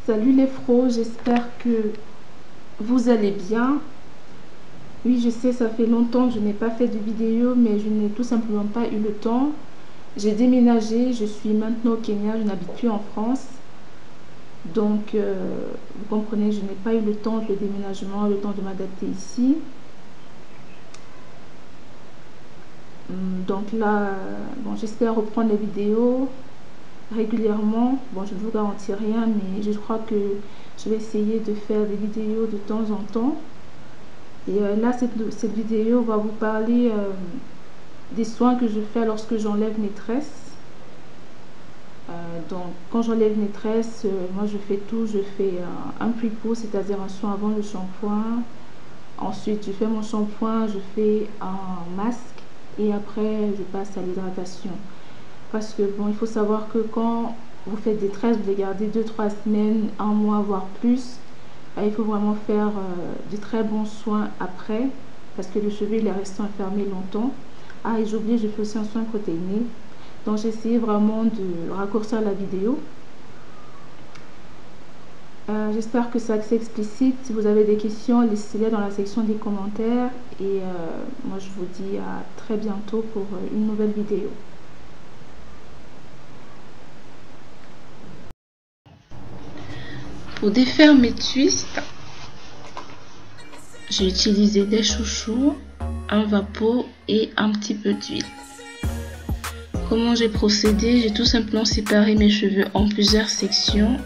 Salut les pros, j'espère que vous allez bien. Oui, je sais, ça fait longtemps que je n'ai pas fait de vidéo, mais je n'ai tout simplement pas eu le temps. J'ai déménagé, je suis maintenant au Kenya, je n'habite plus en France. Donc, vous comprenez, je n'ai pas eu le temps de le déménagement, le temps de m'adapter ici. Donc là, bon, j'espère reprendre les vidéos régulièrement. Bon, je ne vous garantis rien, mais je crois que je vais essayer de faire des vidéos de temps en temps. Et là, cette vidéo va vous parler des soins que je fais lorsque j'enlève mes tresses. Donc, quand j'enlève mes tresses, moi je fais tout. Je fais un pre-poo, c'est-à-dire un soin avant le shampoing. Ensuite, je fais mon shampoing, je fais un masque et après, je passe à l'hydratation. Parce que bon, il faut savoir que quand vous faites des tresses, vous les gardez 2-3 semaines, un mois, voire plus. Il faut vraiment faire de très bons soins après, parce que le cheveu il est resté enfermé longtemps. Ah, et j'ai oublié, je fais aussi un soin protéiné. Donc j'ai essayé vraiment de raccourcir la vidéo. J'espère que c'est assez explicite. Si vous avez des questions, laissez-les dans la section des commentaires. Et moi je vous dis à très bientôt pour une nouvelle vidéo. Pour défaire mes twists, j'ai utilisé des chouchous, un vapeau et un petit peu d'huile. Comment j'ai procédé? J'ai tout simplement séparé mes cheveux en plusieurs sections.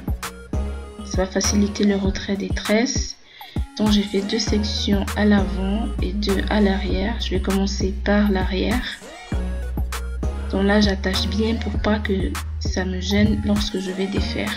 Ça va faciliter le retrait des tresses. Donc j'ai fait 2 sections à l'avant et 2 à l'arrière. Je vais commencer par l'arrière. Donc là j'attache bien pour pas que ça me gêne lorsque je vais défaire.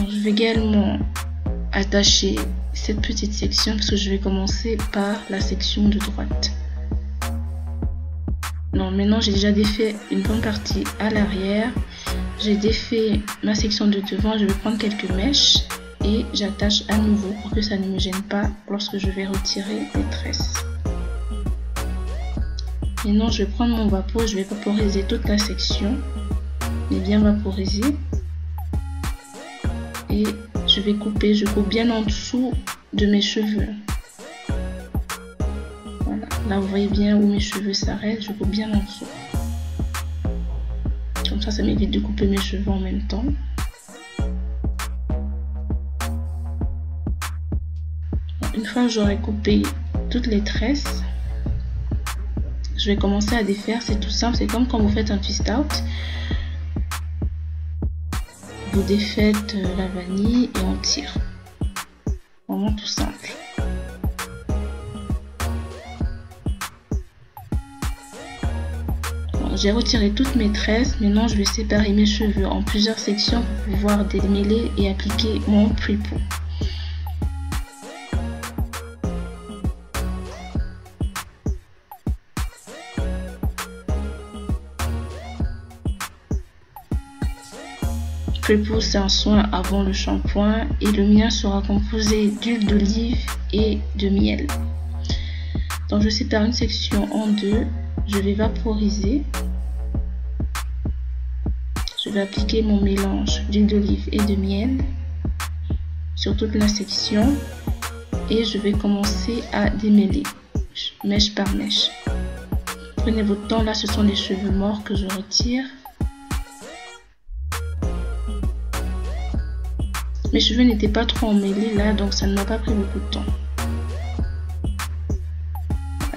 Je vais également attacher cette petite section parce que je vais commencer par la section de droite. Non, maintenant j'ai déjà défait une bonne partie à l'arrière. J'ai défait ma section de devant. Je vais prendre quelques mèches et j'attache à nouveau pour que ça ne me gêne pas lorsque je vais retirer les tresses. Maintenant je vais prendre mon vapeau. Je vais vaporiser toute la section, mais bien vaporiser. Et je vais couper, je coupe bien en dessous de mes cheveux. Voilà, là vous voyez bien où mes cheveux s'arrêtent, je coupe bien en dessous. Comme ça m'évite de couper mes cheveux en même temps. Une fois que j'aurai coupé toutes les tresses, je vais commencer à défaire. C'est tout simple, c'est comme quand vous faites un twist out. Vous défaites la vanille et on tire. Vraiment tout simple. Bon, j'ai retiré toutes mes tresses. Maintenant, je vais séparer mes cheveux en plusieurs sections pour pouvoir démêler et appliquer mon pre-poo. Pre-poo, c'est un soin avant le shampoing et le mien sera composé d'huile d'olive et de miel. Donc je sépare une section en deux, je vais vaporiser. Je vais appliquer mon mélange d'huile d'olive et de miel sur toute la section et je vais commencer à démêler mèche par mèche. Prenez votre temps, là ce sont les cheveux morts que je retire. Mes cheveux n'étaient pas trop emmêlés là, donc ça ne m'a pas pris beaucoup de temps.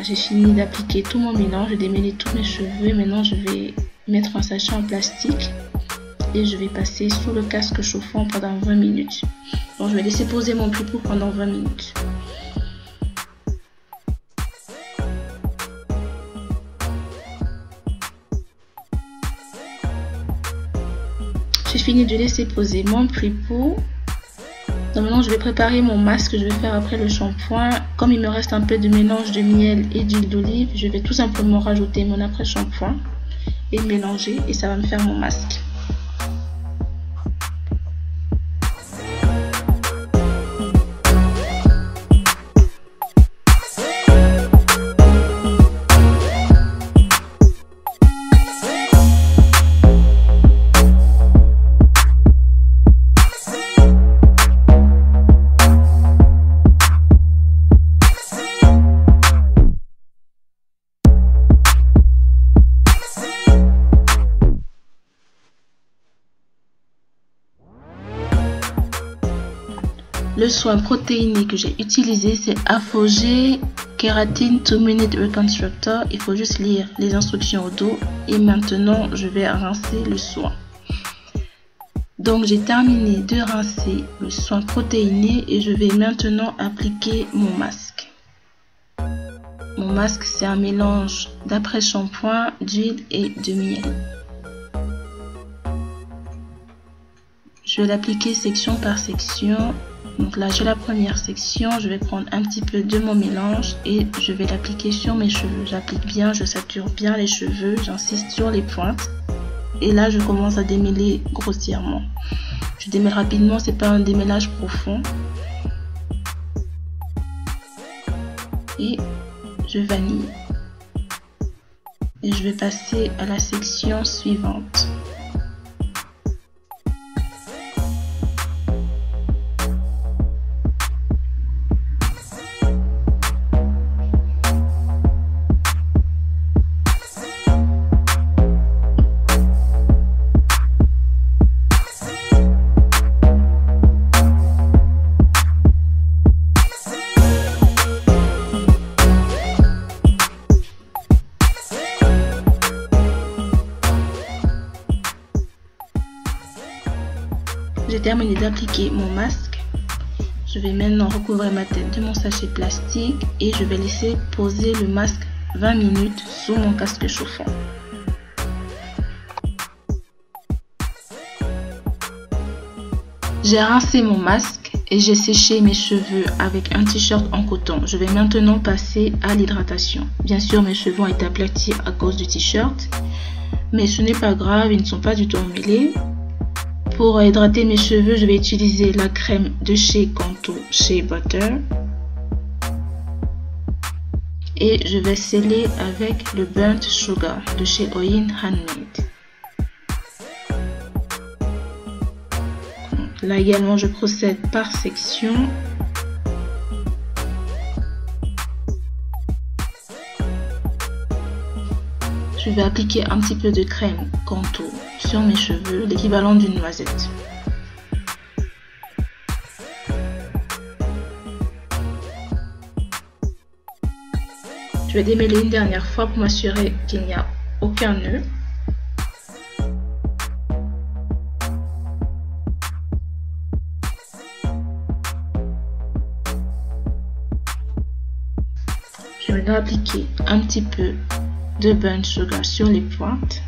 J'ai fini d'appliquer tout mon mélange, j'ai démêlé tous mes cheveux. Maintenant, je vais mettre un sachet en plastique et je vais passer sous le casque chauffant pendant 20 minutes. Donc, je vais laisser poser mon pre-poo pendant 20 minutes. J'ai fini de laisser poser mon pre-poo. Donc maintenant je vais préparer mon masque que je vais faire après le shampoing. Comme il me reste un peu de mélange de miel et d'huile d'olive, je vais tout simplement rajouter mon après shampoing et mélanger et ça va me faire mon masque. Le soin protéiné que j'ai utilisé, c'est Apogée Keratin 2 Minute Reconstructor. Il faut juste lire les instructions au dos. Et maintenant, je vais rincer le soin. Donc, j'ai terminé de rincer le soin protéiné et je vais maintenant appliquer mon masque. Mon masque, c'est un mélange d'après-shampoing, d'huile et de miel. Je vais l'appliquer section par section. Donc là, j'ai la première section. Je vais prendre un petit peu de mon mélange et je vais l'appliquer sur mes cheveux. J'applique bien, je sature bien les cheveux. J'insiste sur les pointes. Et là, je commence à démêler grossièrement. Je démêle rapidement, c'est pas un démêlage profond. Et je vanille. Et je vais passer à la section suivante. J'ai terminé d'appliquer mon masque. Je vais maintenant recouvrir ma tête de mon sachet plastique et je vais laisser poser le masque 20 minutes sous mon casque chauffant. J'ai rincé mon masque et j'ai séché mes cheveux avec un t-shirt en coton. Je vais maintenant passer à l'hydratation. Bien sûr, mes cheveux ont été aplatis à cause du t-shirt, mais ce n'est pas grave, ils ne sont pas du tout emmêlés. Pour hydrater mes cheveux, je vais utiliser la crème de chez Cantu Shea Butter. Et je vais sceller avec le Burnt Sugar de chez Oyin Handmade. Là également, je procède par section. Je vais appliquer un petit peu de crème Cantu sur mes cheveux, l'équivalent d'une noisette. Je vais démêler une dernière fois pour m'assurer qu'il n'y a aucun nœud. Je vais maintenant appliquer un petit peu de burnt sugar sur les pointes.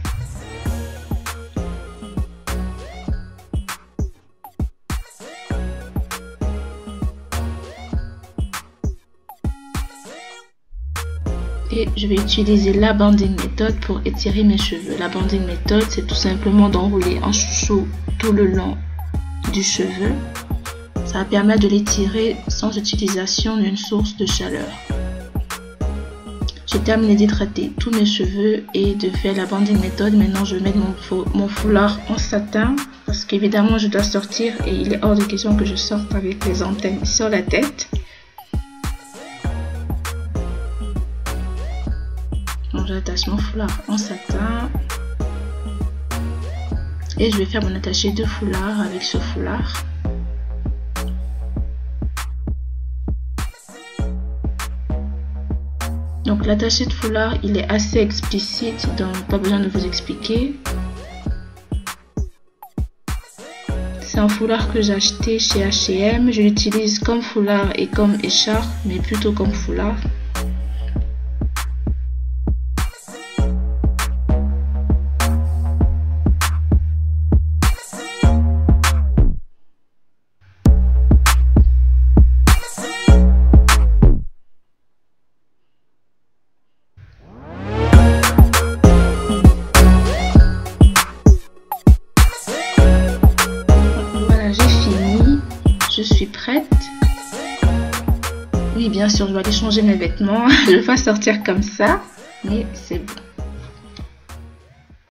Et je vais utiliser la banding méthode pour étirer mes cheveux. La banding méthode, c'est tout simplement d'enrouler un chouchou tout le long du cheveu. Ça va permettre de l'étirer sans utilisation d'une source de chaleur. J'ai terminé d'hydrater tous mes cheveux et de faire la banding méthode. Maintenant, je vais mettre mon foulard en satin parce qu'évidemment, je dois sortir et il est hors de question que je sorte avec les antennes sur la tête. Donc, j'attache mon foulard en satin et je vais faire mon attaché de foulard avec ce foulard. Donc l'attaché de foulard, il est assez explicite, donc pas besoin de vous expliquer. C'est un foulard que j'ai acheté chez H&M. Je l'utilise comme foulard et comme écharpe, mais plutôt comme foulard. Je suis prête. Oui, bien sûr, je vais aller changer mes vêtements. Je ne vais pas sortir comme ça, mais c'est bon.